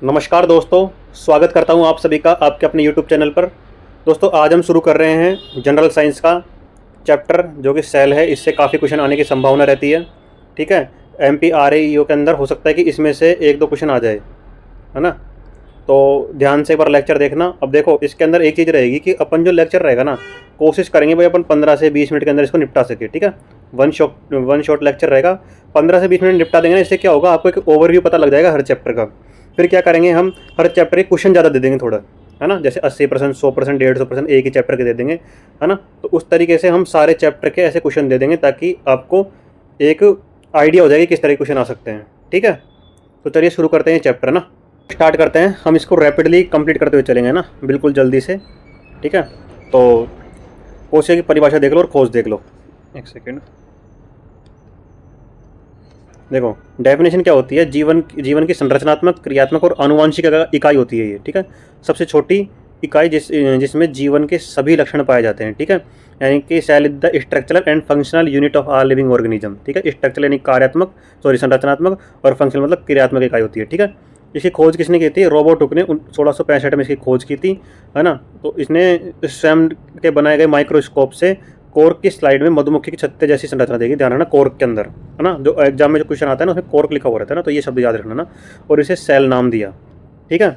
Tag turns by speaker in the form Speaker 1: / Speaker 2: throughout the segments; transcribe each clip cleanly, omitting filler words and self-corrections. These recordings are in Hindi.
Speaker 1: नमस्कार दोस्तों, स्वागत करता हूं आप सभी का आपके अपने YouTube चैनल पर। दोस्तों आज हम शुरू कर रहे हैं जनरल साइंस का चैप्टर जो कि सेल है। इससे काफ़ी क्वेश्चन आने की संभावना रहती है। ठीक है, MPRAEO के अंदर हो सकता है कि इसमें से एक दो क्वेश्चन आ जाए, है ना। तो ध्यान से एक बार लेक्चर देखना। अब देखो इसके अंदर एक चीज़ रहेगी कि अपन जो लेक्चर रहेगा ना, कोशिश करेंगे भाई अपन 15 से 20 मिनट के अंदर इसको निपटा सके। ठीक है, वन शॉट लेक्चर रहेगा, 15 से 20 मिनट निपटा देंगे ना। इससे क्या होगा, आपको एक ओवरव्यू पता लग जाएगा हर चैप्टर का। फिर क्या करेंगे, हम हर चैप्टर के क्वेश्चन ज़्यादा दे देंगे थोड़ा, है ना। जैसे 80%, 100%, 150% एक ही चैप्टर के दे देंगे, है ना। तो उस तरीके से हम सारे चैप्टर के ऐसे क्वेश्चन दे देंगे ताकि आपको एक आइडिया हो जाएगी किस तरह के क्वेश्चन आ सकते हैं। ठीक है, तो चलिए शुरू करते हैं चैप्टर ना, स्टार्ट करते हैं। हम इसको रैपिडली कंप्लीट करते हुए चलेंगे ना, बिल्कुल जल्दी से। ठीक है, तो कोशिश की परिभाषा देख लो और खोज देख लो। एक सेकेंड, देखो डेफिनेशन क्या होती है। जीवन की संरचनात्मक, क्रियात्मक और आनुवंशिक इकाई होती है ये। ठीक है, सबसे छोटी इकाई जिसमें जीवन के सभी लक्षण पाए जाते हैं। ठीक है, यानी कि cell is the structural and functional unit of all living organism. ठीक है, स्ट्रक्चरल यानी कार्यात्मक, सॉरी संरचनात्मक, और फंक्शनल मतलब क्रियात्मक इकाई होती है। ठीक है, इसकी खोज किसने की थी? रॉबर्ट हुक ने 1665 में इसकी खोज की थी, है ना। तो इसने स्वयं के बनाए गए माइक्रोस्कोप से कोर्क की स्लाइड में मधुमक्खी की छत्ते जैसी संरचना देगी। ध्यान रखना, कोर्क के अंदर, है ना। जो एग्जाम में जो क्वेश्चन आता है ना, उसमें कोर्क लिखा हुआ रहता है ना, तो ये शब्द याद रखना ना। और इसे सेल नाम दिया। ठीक है,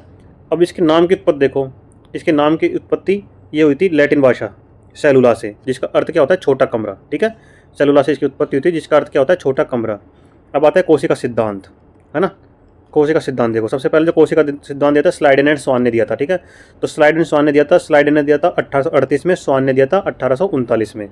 Speaker 1: अब इसके नाम की उत्पत्ति देखो। इसके नाम की उत्पत्ति ये हुई थी लैटिन भाषा सेलुला से, जिसका अर्थ क्या होता है? छोटा कमरा। ठीक है, सेलुला से इसकी उत्पत्ति हुई थी जिसका अर्थ क्या होता है? छोटा कमरा। अब आता है कोशिका सिद्धांत, है ना। कोशिका सिद्धांत देखो, सबसे पहले जो कोशिका सिद्धांत दिया था स्लाइडेन एंड स्वान ने दिया था। ठीक है, तो स्लाइडेन स्वान ने दिया था 1838 में, स्वान ने दिया था 1839 में।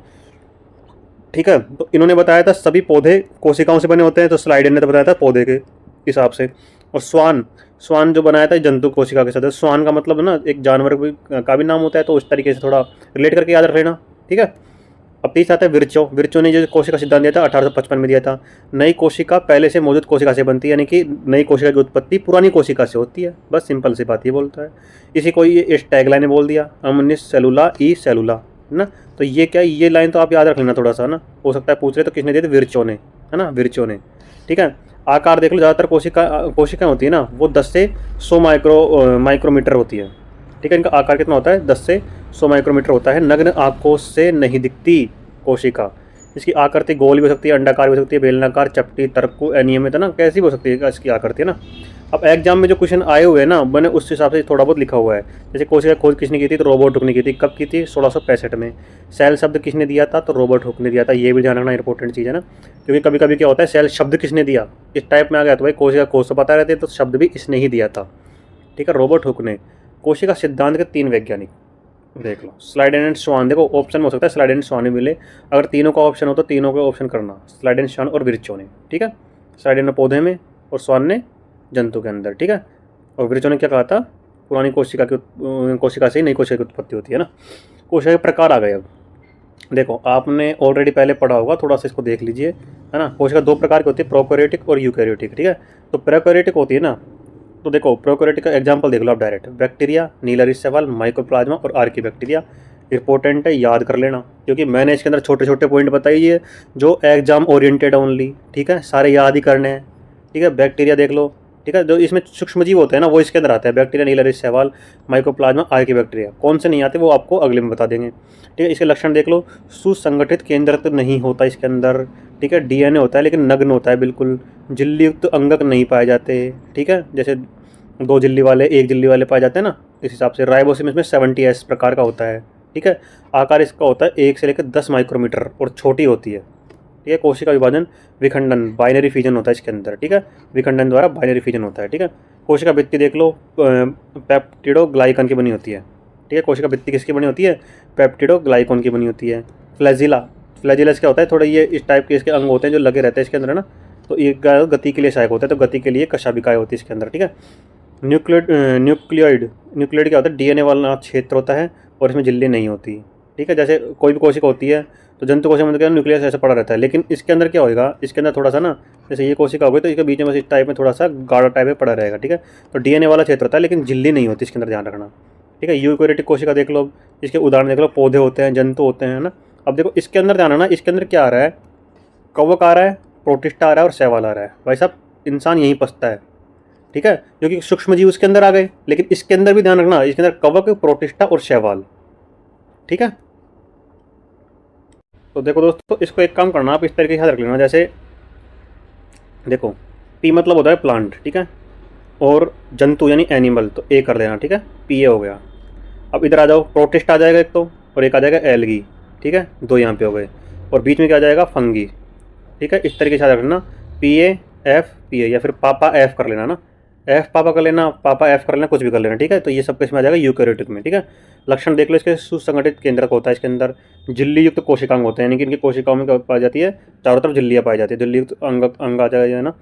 Speaker 1: ठीक है, तो इन्होंने बताया था सभी पौधे कोशिकाओं से बने होते हैं, तो स्लाइडेन ने तो बताया था पौधे के हिसाब से। और स्वान स्वान जो बनाया था जंतु कोशिका के साथ। स्वान का मतलब ना एक जानवर का भी नाम होता है, तो उस तरीके से थोड़ा रिलेट करके याद रख लेना। ठीक है, अब तीसरा आता है विर्चो। विर्चो ने जो कोशिका सिद्धांत दिया था 1855 में दिया था। नई कोशिका पहले से मौजूद कोशिका से बनती है, यानी कि नई कोशिका की उत्पत्ति पुरानी कोशिका से होती है। बस सिंपल सी बात ये बोलता है। इसी को ये इस टैगलाइन ने बोल दिया, अमनिस सेलुला ई सेलुला, है ना। तो ये क्या, ये लाइन तो आप याद रख लेना थोड़ा सा ना, हो सकता है पूछ रहे तो किसने दिया था? विर्चो ने, है ना, विर्चो ने। ठीक है, आकार देख लो, ज़्यादातर कोशिकाएँ होती है ना, वो 10 से 100 माइक्रोमीटर होती है। ठीक है, इनका आकार कितना होता है? 10 से 100 माइक्रोमीटर होता है। नग्न आंखों से नहीं दिखती कोशिका। इसकी आकृति गोल भी हो सकती है, अंडाकार भी हो सकती है, बेलनाकार, चपटी, तरक्कू, अनियमित, है ना, कैसी भी हो सकती है इसकी आकृति, है ना। अब एग्जाम में जो क्वेश्चन आए हुए हैं ना, मैंने उस हिसाब से थोड़ा बहुत लिखा हुआ है। जैसे कोशिका खोज किसने की थी? तो रॉबर्ट हुक ने की थी। कब की थी? 1665 में। सेल शब्द किसने दिया था? तो रॉबर्ट हुक ने दिया था। ये भी ध्यान रखना, इंपॉर्टेंट चीज़ है ना, क्योंकि कभी कभी क्या होता है, सेल शब्द किसने दिया इस टाइप में आ गया तो भाई कोशिका खोज तो पता रहते, तो शब्द भी इसने ही दिया था। ठीक है, रॉबर्ट हुक ने। कोशिका सिद्धांत के 3 वैज्ञानिक देख लो, स्लाइडेन एंड स्वान। देखो ऑप्शन में हो सकता है स्लाइडेन एंड स्वान ही मिले, अगर तीनों का ऑप्शन हो तो तीनों का ऑप्शन करना, स्लाइडेन, स्वान और विर्चो ने। ठीक है, स्लाइडेन ने पौधे में और स्वान ने जंतु के अंदर। ठीक है, और विर्चो ने क्या कहा था? पुरानी कोशिका से ही नई कोशिका की उत्पत्ति होती है ना। कोशिका के प्रकार आ गए। अब देखो, आपने ऑलरेडी पहले पढ़ा होगा, थोड़ा सा इसको देख लीजिए, है ना। कोशिका 2 प्रकार की होती है, प्रोकैरियोटिक और यूकैरियोटिक। ठीक है, तो प्रोकैरियोटिक होती है ना, तो देखो प्रोकैरियोटिक का एग्जांपल देख लो आप डायरेक्ट। बैक्टीरिया, नीलरी सेवाल, माइकोप्लाज्मा और आर्की बैक्टीरिया। इंपॉर्टेंट है, याद कर लेना, क्योंकि मैंने इसके अंदर छोटे छोटे पॉइंट बताइए जो एग्जाम ओरिएंटेड ओनली। ठीक है, सारे याद ही करने हैं। ठीक है, बैक्टीरिया देख लो। ठीक है, जो इसमें सूक्ष्म जीव होते हैं ना, वो इसके अंदर आता है। बैक्टीरिया, नीलरी सेवाल, माइकोप्लाज्मा, आर्की बैक्टीरिया। कौन से नहीं आते वो आपको अगले में बता देंगे। ठीक है, इसके लक्षण देख लो। सुसंगठित केंद्र तो नहीं होता इसके अंदर। ठीक है, डीएनए होता है लेकिन नग्न होता है बिल्कुल। झिल्ली युक्त अंगक नहीं पाए जाते। ठीक है, जैसे 2 झिल्ली वाले, 1 झिल्ली वाले पाए जाते हैं ना, इस हिसाब से। राइबोसोम इसमें 70S प्रकार का होता है। ठीक है, आकार इसका होता है 1 से लेकर 10 माइक्रोमीटर और छोटी होती है। ठीक है, कोशिका विभाजन, विखंडन, बाइनरी फिजन होता है इसके अंदर। ठीक है, विखंडन द्वारा बाइनरी फिजन होता है। ठीक है, कोशिका भित्ति देख लो, पेप्टिडोग्लाइकन की बनी होती है। ठीक है, कोशिका भित्ति किसकी बनी होती है? पेप्टिडोग्लाइकन की बनी होती है। फ्लैजिला, फ्लैजिलस क्या होता है? थोड़ा ये इस टाइप के इसके अंग होते हैं जो लगे रहते हैं इसके अंदर, है ना। तो ये गति के लिए सहायक होता है, तो गति के लिए कशाभिकाएँ होती है इसके अंदर। ठीक है, न्यूक्लियोइड क्या होता है? डीएनए वाला क्षेत्र होता है और इसमें झिल्ली नहीं होती। ठीक है, जैसे कोई भी कोशिका होती है तो जंतु कोशिका में क्या न्यूक्लियस ऐसे पड़ा रहता है, लेकिन इसके अंदर क्या होगा? इसके अंदर थोड़ा सा ना, जैसे ये कोशिका हो गई तो इसके बीच में बस इस टाइप में थोड़ा सा गाढ़ा टाइप में पड़ा रहेगा। ठीक है, तो डीएनए वाला क्षेत्र होता है लेकिन झिल्ली नहीं होती इसके अंदर, ध्यान रखना। ठीक है, यूकैरियोटिक कोशिका देख लो, इसके उदाहरण देख लो, पौधे होते हैं, जंतु होते हैं ना। अब देखो इसके अंदर ध्यान रखना, इसके अंदर क्या आ रहा है? कवक आ रहा है, प्रोटिस्टा आ रहा है और शैवाल आ रहा है। भाई साहब, इंसान यहीं पसता है। ठीक है, जो कि सूक्ष्म जीव उसके अंदर आ गए। लेकिन इसके अंदर भी ध्यान रखना, इसके अंदर कवक, प्रोटिस्टा और शैवाल, ठीक है। तो देखो दोस्तों, इसको एक काम करना, आप इस तरीके से याद रख लेना। जैसे देखो, पी मतलब होता है प्लांट, ठीक है, और जंतु यानी एनिमल, तो ए कर लेना, ठीक है, पी ए हो गया। अब इधर आ जाओ, प्रोटिस्ट आ जाएगा एक तो, और एक आ जाएगा एल्गी, ठीक है, दो यहाँ पे हो गए, और बीच में क्या आ जाएगा, फंगी, ठीक है। इस तरीके से याद रखना, P A F P A, या फिर पापा एफ कर लेना ना, एफ पापा कर लेना, पापा एफ कर लेना, कुछ भी कर लेना, ठीक है। तो ये सब इसमें आ जाएगा यूकैरियोटिक में, ठीक है। लक्षण देख लो इसके, सुसंगठित केंद्रक होता है इसके अंदर, झिल्ली युक्त कोशिकांग होते हैं, यानी कि इनकी कोशिकाओं में क्या पाई जाती है, चारों तरफ झिल्लियाँ पाई जाती है, झिल्ली युक्त अंग आ जाएगा ना।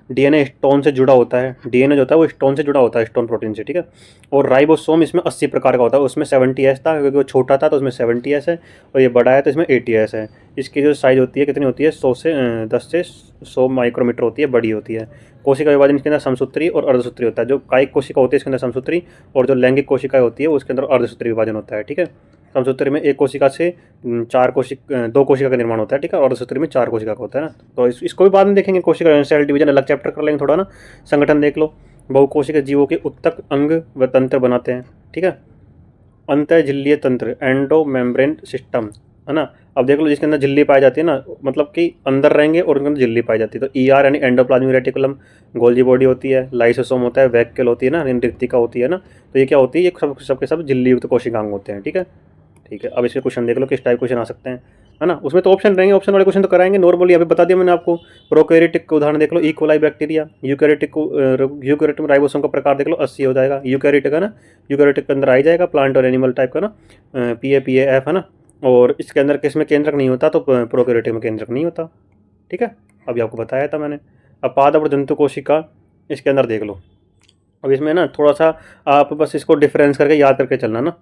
Speaker 1: डीएनए स्टोन से जुड़ा होता है, डीएनए जो होता है वो स्टोन से जुड़ा होता है, स्टोन प्रोटीन से, ठीक है। और राइबोसोम इसमें 80 प्रकार का होता है, उसमें 70S था, क्योंकि वो छोटा था तो उसमें 70S है, और ये बड़ा है तो इसमें 80S है। इसकी जो साइज़ होती है कितनी होती है, 100 से 10 से 100 माइक्रोमीटर होती है, बड़ी होती है। कोशिका विभाजन इसके अंदर समसूत्री और अर्धसूत्री होता है। जो कायिक कोशिका होती है इसके अंदर समसूत्री, और जो लैंगिक कोशिकाएं होती है उसके अंदर अर्धसूत्री विभाजन होता है, ठीक है। समसूत्री में एक कोशिका से दो कोशिका का निर्माण होता है, ठीक है, और अर्धसूत्री में 4 कोशिका का होता है ना। तो इसको भी बाद में देखेंगे, कोशिका सेल डिवीजन अलग चैप्टर कर लेंगे थोड़ा ना। संगठन देख लो, बहुकोशिका जीवों के उत्तक अंग व तंत्र बनाते हैं, ठीक है। अंतःझिल्लीय तंत्र, एंडो मेम्ब्रेन सिस्टम, है ना। अब देख लो, जिसके अंदर झिल्ली पाई जाती है ना, मतलब कि अंदर रहेंगे और उनके अंदर झिल्ली पाई जाती है, तो ER यानी एंडोप्लाज्मिक रेटिकुलम, गोल्जी बॉडी होती है, लाइसोसोम होता है, वैक्यूल होती है ना, रिक्तिका होती है ना। तो ये क्या होती है, ये सबके सब झिल्ली युक्त कोशिकांग होते हैं, ठीक है। ठीक है, अब इसके क्वेश्चन देख लो, किस टाइप क्वेश्चन आ सकते हैं, है ना। उसमें तो ऑप्शन रहेंगे, ऑप्शन वाले क्वेश्चन तो कराएंगे। नॉर्मली अभी बता दिया मैंने आपको। प्रोकैरियोटिक का उदाहरण देख लो, इकोलाई बैक्टीरिया। यूकैरियोटिक में राइबोसोम का प्रकार देख लो, 80 हो जाएगा। यूकैरियोटिक है ना, यूकैरियोटिक के अंदर आ ही जाएगा, प्लांट और एनिमल टाइप का ना, PAPAF है ना। और इसके अंदर किसमें केंद्रक नहीं होता, तो प्रोकैरियोटिक में केंद्रक नहीं होता, ठीक है। अभी आपको बताया था मैंने। अब पादप और जंतु कोशिका इसके अंदर देख लो। अब इसमें ना थोड़ा सा आप बस इसको डिफरेंस करके याद करके चलना ना,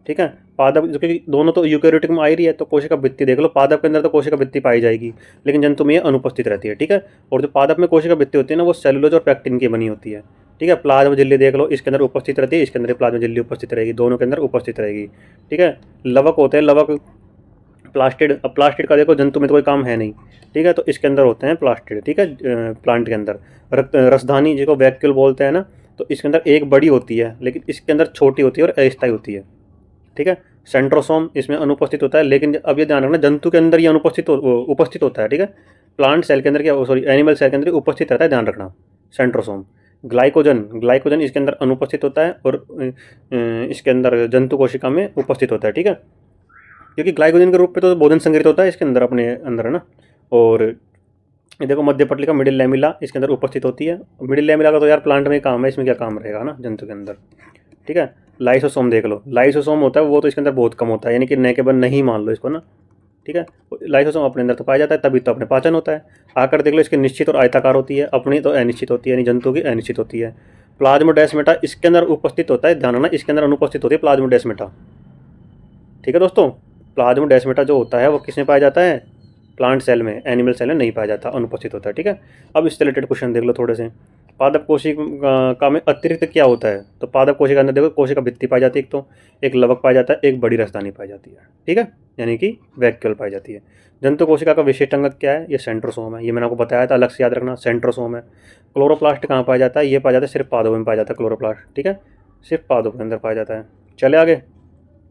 Speaker 1: ठीक है। पादप, जो कि दोनों तो यूकैरियोटिक में आ ही रही है, तो कोशिका भित्ति देख लो। पादप के अंदर तो कोशिका भित्ति पाई जाएगी, लेकिन जंतु में ये अनुपस्थित रहती है, ठीक है। और जो पादप में कोशिका भित्ति होती है ना, वो सेलुलोज और पैक्टिन की बनी होती है, ठीक है। प्लाज्मा झिल्ली देख लो, इसके अंदर उपस्थित रहती है, इसके अंदर प्लाज्मा झिल्ली उपस्थित रहेगी, दोनों के अंदर उपस्थित रहेगी, ठीक है। लवक होते हैं, लवक प्लास्टिड। अब प्लास्टिड का देखो, जंतु में तो कोई काम है नहीं, ठीक है, तो इसके अंदर होते हैं प्लास्टिड, ठीक है, प्लांट के अंदर। रसधानी जिसको वैक्यूल बोलते हैं ना, तो इसके अंदर एक बड़ी होती है, लेकिन इसके अंदर छोटी होती है और अस्थायी होती है, ठीक है। सेंट्रोसोम इसमें अनुपस्थित होता है, लेकिन अब ये ध्यान रखना, जंतु के अंदर ये उपस्थित होता है, ठीक है। प्लांट सेल के अंदर क्या, सॉरी, एनिमल सेल के अंदर उपस्थित रहता है, ध्यान रखना, सेंट्रोसोम। ग्लाइकोजन इसके अंदर अनुपस्थित होता है, और इसके अंदर जंतु कोशिका में उपस्थित होता है, ठीक है। क्योंकि ग्लाइकोजन के रूप में तो भोजन संग्रहित होता है इसके अंदर, अपने अंदर, है ना। और ये देखो, मध्य पटलिका, मिडिल लैमिला इसके अंदर उपस्थित होती है। मिडिल लैमिला का तो यार प्लांट में काम है, इसमें क्या काम रहेगा ना, जंतु के अंदर, ठीक है। लाइसोसोम देख लो, लाइसोसोम होता है वो तो इसके अंदर बहुत कम होता है, यानी कि न के बन नहीं मान लो इसको ना, ठीक है। लाइसोसोम अपने अंदर तो पाया जाता है, तभी तो अपने पाचन होता है। आकर देख लो, इसकी निश्चित और आयताकार होती है, अपनी तो अनिश्चित होती है, यानी जंतु की अनिश्चित होती है। प्लाज्मोडेस्माटा इसके अंदर उपस्थित होता है, ध्यान रखना, इसके अंदर अनुपस्थित होती है प्लाज्मोडेस्माटा, ठीक है दोस्तों। प्लाज्मोडेस्माटा जो होता है वो किसमें पाया जाता है, प्लांट सेल में, एनिमल सेल में नहीं पाया जाता, अनुपस्थित होता है, ठीक है। अब इससे रिलेटेड क्वेश्चन देख लो थोड़े से। पादप कोशिका में अतिरिक्त क्या होता है, तो पादप कोशिका अंदर देखो, कोशिका भित्ति पाई जाती है, एक तो एक लवक पाया जाता है, एक बड़ी रसदानी पाई जाती है, ठीक है, यानी कि वैक्यूल पाई जाती है। जंतु कोशिका का विशिष्ट अंग क्या है, ये सेंट्रोसोम है, ये मैंने आपको बताया था, अलग से याद रखना, सेंट्रोसोम है। क्लोरोप्लास्ट कहाँ पाया जाता है, ये पाया जाता है सिर्फ पादपों में पाया जाता है, क्लोरोप्लास्ट, ठीक है, सिर्फ पादपों के अंदर पाया जाता है। चले आगे,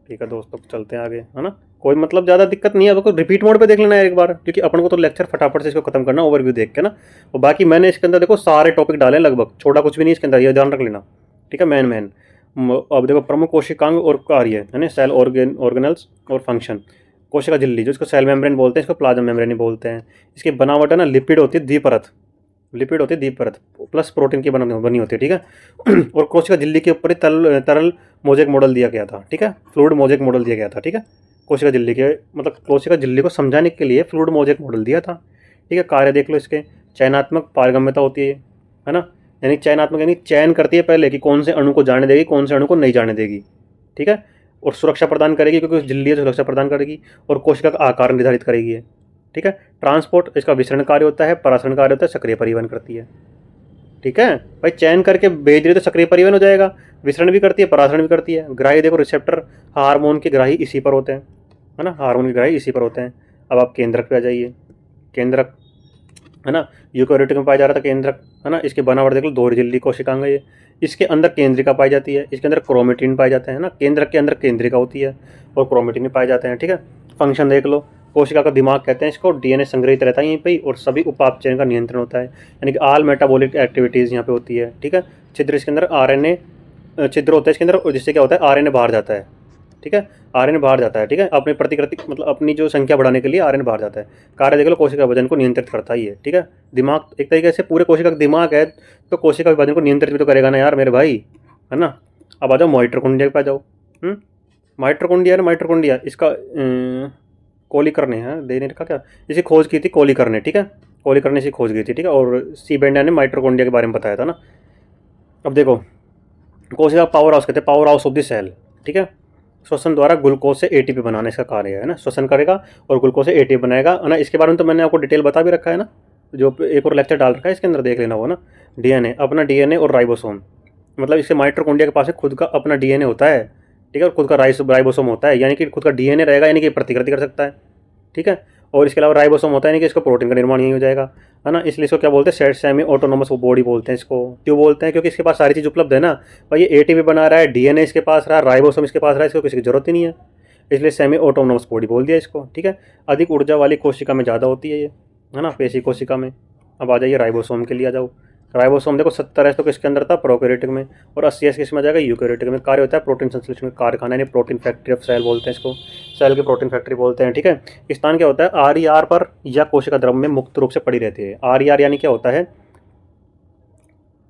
Speaker 1: ठीक है दोस्तों, चलते हैं आगे, है ना। कोई मतलब ज़्यादा दिक्कत नहीं है, आपको रिपीट मोड पे देख लेना है एक बार, क्योंकि अपन को तो लेक्चर फटाफट से इसको खत्म करना, ओवरव्यू देख के ना। और बाकी मैंने इसके अंदर देखो सारे टॉपिक डाले हैं लगभग, छोटा कुछ भी नहीं इसके अंदर, ये ध्यान रख लेना, ठीक है। मेन अब देखो, प्रमुख कोशिकांग और कार्य, है ना, सेल ऑर्गेनल्स और फंक्शन। कोशिका झिल्ली, जो इसको सेल मेम्ब्रेन बोलते हैं, इसको प्लाज्मा मेम्ब्रेन ही बोलते हैं। इसकी बनावट है ना, लिपिड होती है, द्विपरत, लिपिड होती है द्विपरत, प्लस प्रोटीन की बनी होती है, ठीक है। और कोशिका झिल्ली के ऊपर तरल मोजेक मॉडल दिया गया था, ठीक है, फ्लूइड मोजेक मॉडल दिया गया था, ठीक है। कोशिका झिल्ली के, मतलब कोशिका झिल्ली को समझाने के लिए फ्लूइड मोजेक मॉडल दिया था, ठीक है। कार्य देख लो इसके, चयनात्मक पारगम्यता होती है ना, यानी चयनात्मक यानी चयन करती है पहले कि कौन से अणु को जाने देगी, कौन से अणु को नहीं जाने देगी, ठीक है। और सुरक्षा प्रदान करेगी, क्योंकि झिल्ली है, सुरक्षा प्रदान करेगी। और कोशिका का आकार निर्धारित करेगी, ठीक है। ट्रांसपोर्ट, इसका विसरण कार्य होता है, परासरण कार्य होता है, सक्रिय परिवहन करती है, ठीक है। भाई चयन करके भेज रही तो सक्रिय परिवहन हो जाएगा, विसरण भी करती है, परासरण भी करती है। ग्राही देखो, रिसेप्टर, हार्मोन के ग्राही इसी पर होते हैं, है ना, हार्मोन के ग्राही इसी पर होते हैं। अब आप केंद्रक पे आ जाइए। केंद्रक है ना। यूकेरियोटिक में पाया जा रहा था केंद्रक, है ना। इसकी बनावट देख लो, दो झिल्ली कोशिकांग है ये। इसके अंदर केंद्रिका पाई जाती है, इसके अंदर क्रोमेटिन पाए जाते हैं ना। केंद्रक के अंदर केंद्रिका होती है और क्रोमेटिन पाए जाते हैं, ठीक है। फंक्शन देख लो, कोशिका का दिमाग कहते हैं इसको, डीएनए संग्रहित रहता है यहीं पे और सभी उपापचयन का नियंत्रण होता है, यानी कि ऑल मेटाबॉलिक एक्टिविटीज़ यहाँ पे होती है, ठीक है। छिद्र इसके अंदर आरएनए छिद्र होता है इसके अंदर, और जिससे क्या होता है आरएनए बाहर जाता है, ठीक है। आरएनए बाहर जाता है, ठीक है, अपनी प्रतिकृति मतलब अपनी जो संख्या बढ़ाने के लिए आरएनए बाहर जाता है। कार्य देख लो, कोशिका वजन को नियंत्रित करता ही है, ठीक है। दिमाग एक तरीके से पूरे कोशिका का दिमाग है, तो कोशिका वजन को नियंत्रित भी तो करेगा ना यार मेरे भाई, है ना। अब आ जाओ माइटोकॉन्ड्रिया पे आ जाओ। माइटोकॉन्ड्रिया है, माइटोकॉन्ड्रिया इसका कोलिकर ने है देने रखा क्या, इसी खोज की थी कोलिकर ने, ठीक है। कोलिकर ने इसी खोज की थी, ठीक है। और सीबेंडा ने माइटोकॉन्ड्रिया के बारे में बताया था ना। अब देखो, कोशिका पावर हाउस कहते हैं, power house of the cell, ठीक है। श्वसन द्वारा ग्लूकोज से एटीपी बनाने इसका कार्य है ना, श्वसन करेगा और ग्लूकोज से एटीपी बनाएगा, है ना। इसके बारे में तो मैंने आपको डिटेल बता भी रखा है ना, जो एक और लेक्चर डाल रखा है इसके अंदर, देख लेना वो ना। डीएनए, अपना डीएनए और राइबोसोम, मतलब इसके माइटोकॉन्ड्रिया के पास खुद का अपना डीएनए होता है, ठीक है, और खुद का राइबोसोम होता है, यानी कि खुद का डीएनए रहेगा, यानी कि प्रतिकृति कर सकता है, ठीक है। और इसके अलावा राइबोसोम होता है, यानी कि इसको प्रोटीन का निर्माण यही हो जाएगा, है ना। इसलिए इसको क्या बोलते हैं, सेमी ऑटोनोमस बॉडी बोलते हैं इसको। क्यों बोलते हैं, क्योंकि इसके पास सारी चीज़ उपलब्ध है ना भाई। ये एटीपी बना रहा है, डीएनए इसके पास रहा, राइबोसोम इसके पास रहा, इसको किसी की जरूरत ही नहीं है, इसलिए सेमी ऑटोनोमस बॉडी बोल दिया इसको, ठीक है। अधिक ऊर्जा वाली कोशिका में ज़्यादा होती है ये, है ना, पेशी कोशिका में। अब आ जाइए राइबोसोम के लिए आ जाओ। राइबोसोम देखो 70 तो किसके अंदर था, प्रोकैरियोटिक में, और 80 किस में आ जाएगा, यूकैरियोटिक में। कार्य होता है प्रोटीन संश्लेषण का कारखाना, यानी प्रोटीन फैक्ट्री ऑफ सेल बोलते हैं इसको, सेल की प्रोटीन फैक्ट्री बोलते हैं, ठीक है। स्थान क्या होता है, आर पर या कोशिका द्रव में मुक्त रूप से पड़ी रहती है। आर यानी क्या होता है,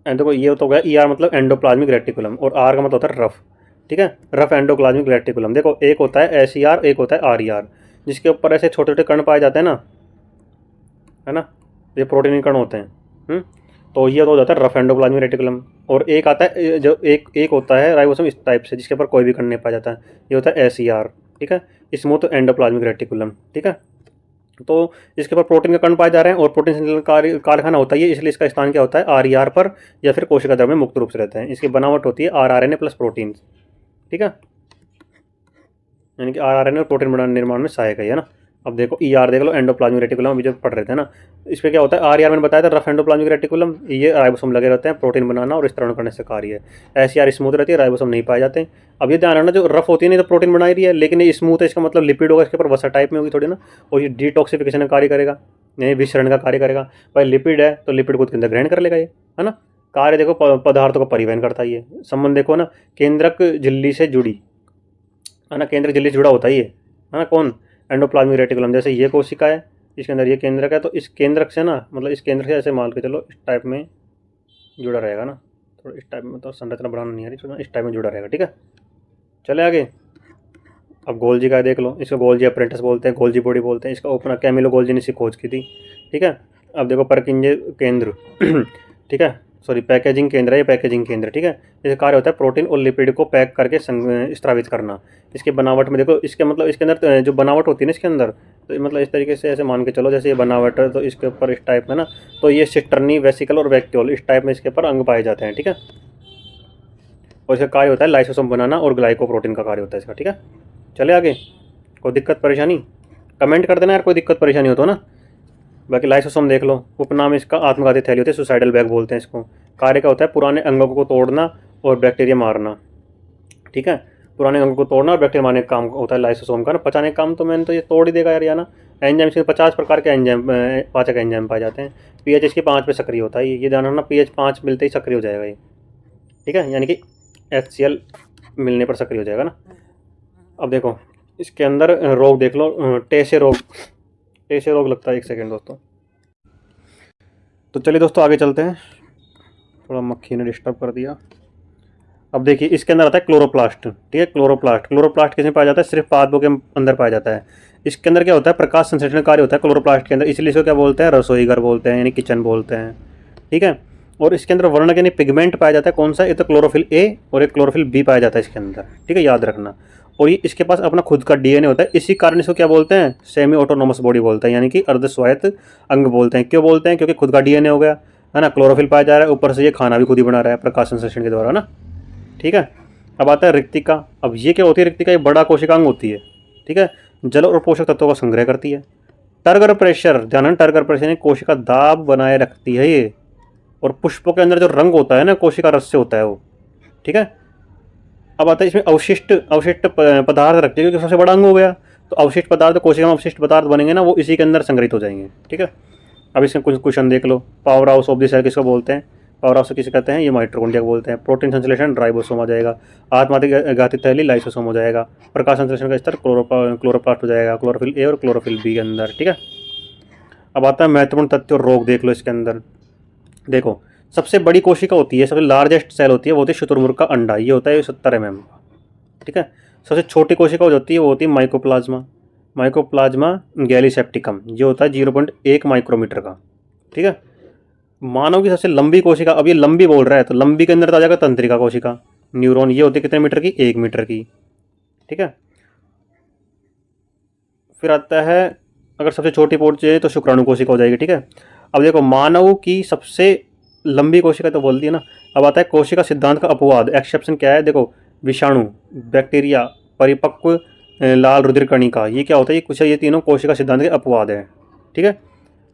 Speaker 1: देखो ये तो हो गया ई मतलब एंडोप्लाज्मिक रेटिकुलम, और आर का मतलब होता है रफ, ठीक है, रफ एंडोप्लाज्मिक रेटिकुलम। देखो एक होता है एस एक होता है आर जिसके ऊपर ऐसे छोटे छोटे कण पाए जाते हैं ना, है ना, ये प्रोटीन कण होते हैं। तो ये तो हो जाता है रफ एंडोप्लाज्मिक रेटिकुलम। और एक आता है जो एक होता है राइबोसोम इस टाइप से, जिसके ऊपर कोई भी कण नहीं पाया जाता है, ये होता है एस ठीक है, स्मूथ एंडोप्लाज्मिक रेटिकुलम, ठीक है। तो इसके ऊपर प्रोटीन के कण पाए जा रहे हैं और प्रोटीन संश्लेषण कारखाना होता है ये, इसलिए इसका स्थान क्या होता है आर पर या फिर कोशिका द्रव में मुक्त रूप से रहते हैं। इसकी बनावट होती है RNA प्लस प्रोटीन, ठीक है, यानी कि RNA और प्रोटीन निर्माण में सहायक है ना। अब देखो देख लो, एंडोप्लाज्मिक रेटिकुलम अभी जो पढ़ रहे थे ना, इस पर क्या होता है आर मैंने बताया था, रफ एंडोप्लाज्मिक रेटिकुलम, ये राइबोसोम लगे रहते हैं प्रोटीन बनाना और स्तरण करने से कार्य है। स्मूथ रहती है, राइबोसोम नहीं पाए जाते। अब ये ध्यान रखना, जो रफ होती है नहीं तो प्रोटीन बना रही है, लेकिन ये स्मूथ है, इसका मतलब लिपिड होगा इसके ऊपर, वसा टाइप में होगी थोड़ी ना, और ये डिटॉक्सिफिकेशन का कार्य करेगा, नहीं विषरण का कार्य करेगा। भाई लिपिड है तो लिपिड को के अंदर ग्रहण कर लेगा ये, है ना। कार्य देखो पदार्थों का परिवहन करता है ये। संबंध देखो ना, केंद्रक झिल्ली से जुड़ी, है ना, केंद्रक झिल्ली से जुड़ा होता है ये, है ना। कौन, एंडोप्लाज्मिक रेटिकुलम। जैसे ये कोशिका है, इसके अंदर ये केंद्रक है, तो इस केंद्रक से ना, मतलब इस केंद्र से ऐसे मान के चलो इस टाइप में जुड़ा रहेगा ना, थोड़ा इस टाइप में, तो संरचना बनाना नहीं आ रही, इस टाइप में जुड़ा रहेगा, ठीक है। चले आगे। अब गोल्जी का देख लो, इसको गोल्जी अप्रेंटिस बोलते हैं, गोल्जी बॉडी बोलते हैं, इसका ओपनर कैमिलो गोल्जी ने इसी खोज की थी, ठीक है। अब देखो परकिंजे केंद्र ठीक है, सॉरी पैकेजिंग केंद्र है ये, पैकेजिंग केंद्र, ठीक है। इसका कार्य होता है प्रोटीन और लिपिड को पैक करके स्रावित करना। इसके बनावट में देखो, इसके मतलब इसके अंदर जो बनावट होती है ना इसके अंदर, तो मतलब इस तरीके से ऐसे मान के चलो, जैसे ये बनावट है तो इसके ऊपर इस टाइप में ना, तो ये सिस्टर्नी वेसिकल और वैक्यूल इस टाइप में इसके ऊपर अंग पाए जाते हैं, ठीक है। और इसका कार्य होता है लाइसोसोम बनाना और ग्लाइकोप्रोटीन का कार्य होता है इसका, ठीक है। चले आगे। कोई दिक्कत परेशानी कमेंट कर देना यार, कोई दिक्कत परेशानी हो तो ना। बाकी लाइसोसोम देख लो, उपनाम इसका आत्मघाती थैली होती है, सुसाइडल बैग बोलते हैं इसको। कार्य का होता है पुराने अंगों को तोड़ना और बैक्टीरिया मारना, ठीक है। पुराने अंगों को तोड़ना और बैक्टीरिया मारने का काम होता है लाइसोसोम का ना। पचाने का काम तो मैंने तो ये तोड़ ही देगा यार, या ना। एंजाइम इसके 50 प्रकार के एंजाइम पाचक एंजाइम पाए जाते हैं। पीएच इसकी 5 पे सक्रिय होता है, ये ध्यान रखना, पीएच 5 मिलते ही सक्रिय हो जाएगा ये, ठीक है, यानी कि HCl मिलने पर सक्रिय हो जाएगा ना। अब देखो इसके अंदर रोग देख लो, टेसे रोग लगता है। एक सेकेंड दोस्तों, तो चलिए दोस्तों आगे चलते हैं, थोड़ा मक्खी ने डिस्टर्ब कर दिया। अब देखिए इसके अंदर आता है क्लोरोप्लास्ट, ठीक है। क्लोरोप्लास्ट किसमें पाया जाता है, सिर्फ पादपों के अंदर पाया जाता है। इसके अंदर क्या होता है, प्रकाश संश्लेषण कार्य होता है क्लोरोप्लास्ट के अंदर, इसलिए इसको क्या बोलते हैं, रसोई घर बोलते हैं, यानी किचन बोलते हैं, ठीक है। और इसके अंदर वर्णक यानी पिगमेंट पाया जाता है, कौन सा, ये तो क्लोरोफिल A और एक क्लोरोफिल B पाया जाता है इसके अंदर, ठीक है, याद रखना। और ये इसके पास अपना खुद का DNA होता है, इसी कारण इसको क्या बोलते हैं, सेमी ऑटोनोमस बॉडी बोलते हैं, यानी कि अर्ध स्वायत्त अंग बोलते हैं। क्यों बोलते हैं, क्योंकि खुद का DNA हो गया, है ना, क्लोरोफिल पाया जा रहा है, ऊपर से ये खाना भी खुद ही बना रहा है प्रकाश संश्लेषण के द्वारा ना, ठीक है। अब आता है रिक्तिका। अब ये क्या होती है रिक्तिका, ये बड़ा कोशिकांग होती है, ठीक है, जल और पोषक तत्वों का संग्रह करती है। टर्गर प्रेशर, ध्यान रखना, टर्गर प्रेशर यानी कोशिका दाब बनाए रखती है ये। और पुष्पों के अंदर जो रंग होता है ना, कोशिका रस से होता है वो, ठीक है। अब आता है इसमें अवशिष्ट, अवशिष्ट पदार्थ रखते हैं, क्योंकि सबसे बड़ा अंग हो गया, तो अवशिष्ट पदार्थ, कोशिका में अवशिष्ट पदार्थ बनेंगे ना, वो इसी के अंदर संग्रहित हो जाएंगे, ठीक है। अब इसमें कुछ क्वेश्चन देख लो। Power house of the cell किसको बोलते हैं? पावर हाउस किसे कहते हैं? ये माइटोकॉन्ड्रिया को बोलते हैं। प्रोटीन संश्लेषण राइबोसोम हो जाएगा। आत्मादि घाती थैली लाइसोसोम हो जाएगा। प्रकाश संश्लेषण का स्तर क्लोरोप्लास्ट हो जाएगा, क्लोरोफिल ए और क्लोरोफिल बी के अंदर, ठीक है। अब आता है महत्वपूर्ण तथ्य और रोग, देख लो इसके अंदर। देखो, सबसे बड़ी कोशिका होती है, सबसे लार्जेस्ट सेल होती है, वो होती है शुतुरमुर्ग का अंडा, ये होता है 70 mm का, ठीक है। सबसे छोटी कोशिका जो होती है वो होती है माइकोप्लाज्मा, माइकोप्लाज्मा गैलीसेप्टिकम, ये होता है 0.1 माइक्रोमीटर का, ठीक है। मानव की सबसे लंबी कोशिका, अब ये लंबी बोल रहा है तो लंबी के अंदर आ जाएगा तंत्रिका कोशिका, न्यूरॉन, ये होती है कितने मीटर की? 1 मीटर की, ठीक है। फिर आता है, अगर सबसे छोटी पहुंचे तो शुक्राणु कोशिका हो जाएगी, ठीक है। अब देखो, मानव की सबसे लंबी कोशिका तो बोल दी है ना। अब आता है कोशिका सिद्धांत का अपवाद, एक्सेप्शन क्या है? देखो, विषाणु, बैक्टीरिया, परिपक्व लाल रुधिर कणिका, ये क्या होता है? ये कुछ, ये तीनों कोशिका सिद्धांत के अपवाद है, ठीक है।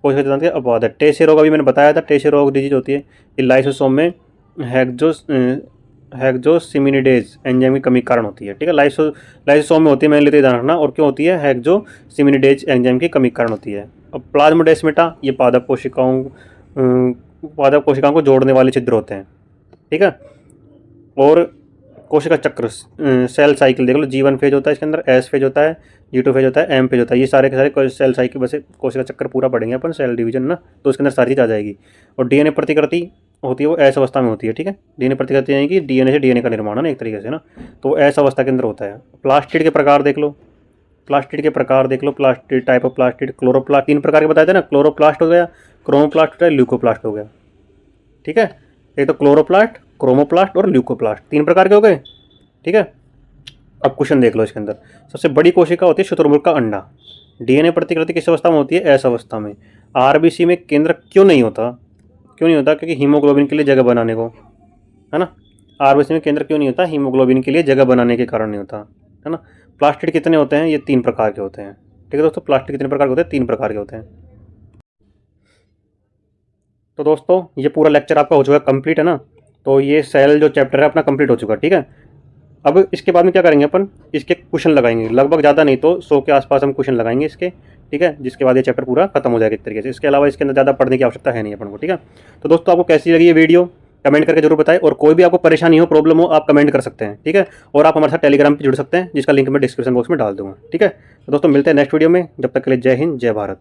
Speaker 1: कोशिका सिद्धांत के अपवाद है। टेसे रोग अभी मैंने बताया था, टेसे रोग डिजीज होती है, ये लाइसोसोम में हेक्सोसिमिनिडेज एंजाइम की कमी के कारण होती है, ठीक है। लाइसोसोम में होती है, मैंने लेते ध्यान रखना, और क्यों होती है? हेक्सोसिमिनिडेज एंजाइम की कमी के कारण होती है। अब प्लाज्मोडेस्माटा, ये पादप कोशिकाओं को जोड़ने वाले छिद्र होते हैं, ठीक है। और कोशिका चक्र, सेल साइकिल देख लो, G1 फेज होता है इसके अंदर, S फेज होता है, G2 फेज होता है, M फेज होता है, ये सारे के सारे सेल साइकिल, वैसे कोशिका चक्र पूरा पढ़ेंगे अपन, सेल डिवीजन ना, तो उसके अंदर सारी चीज़ आ जाएगी। और डीएनए प्रतिकृति होती है, वो ऐस अवस्था में होती है, ठीक है। डीएनए प्रतिकृति यानी कि डीएनए से डीएनए का निर्माण है ना, एक तरीके से ना, तो ऐस अवस्था के अंदर होता है। प्लास्टिड के प्रकार देख लो, प्लास्टिड के प्रकार देख लो, plastid, type of plastid, chloroplast, 3 प्रकार के बताए थे ना, क्लोरोप्लास्ट हो गया, क्रोमोप्लास्ट हो गया, ल्यूकोप्लास्ट हो गया, ठीक है। एक तो क्लोरोप्लास्ट, क्रोमोप्लास्ट और ल्यूकोप्लास्ट, 3 प्रकार के हो गए, ठीक है। अब क्वेश्चन देख लो इसके अंदर। सबसे बड़ी कोशिका होती है शुतुरमुर्ग का अंडा। डीएनए प्रतिकृति किस अवस्था में होती है? ऐस अवस्था में। आरबीसी में केंद्रक क्यों नहीं होता? क्यों नहीं होता? क्योंकि हीमोग्लोबिन के लिए जगह बनाने को, है ना। आरबीसी में केंद्र क्यों नहीं होता? हीमोग्लोबिन के लिए जगह बनाने के कारण नहीं होता, है ना। प्लास्टिड कितने होते हैं? ये 3 प्रकार के होते हैं, ठीक है दोस्तों। प्लास्टिड कितने प्रकार के होते हैं? 3 प्रकार के होते हैं। तो दोस्तों, ये पूरा लेक्चर आपका हो चुका कंप्लीट, है ना। तो ये सेल जो चैप्टर है अपना कंप्लीट हो चुका, ठीक है। अब इसके बाद में क्या करेंगे अपन? इसके क्वेश्चन लगाएंगे, लगभग ज़्यादा नहीं तो 100 के आसपास हम क्वेश्चन लगाएंगे इसके, ठीक है। जिसके बाद ये चैप्टर पूरा खत्म हो जाएगा एक तरीके से। इसके अलावा इसके अंदर ज़्यादा पढ़ने की आवश्यकता है नहीं अपन को, ठीक है। तो दोस्तों, आपको कैसी लगी ये वीडियो कमेंट करके जरूर बताएं, और कोई भी आपको परेशानी हो, प्रॉब्लम हो, आप कमेंट कर सकते हैं, ठीक है। और आप हमारे साथ टेलीग्राम पर जुड़ सकते हैं, जिसका लिंक मैं डिस्क्रिप्शन बॉक्स में डाल दूँगा, ठीक है। तो दोस्तों, मिलते हैं नेक्स्ट वीडियो में, जब तक के लिए जय हिंद, जय भारत।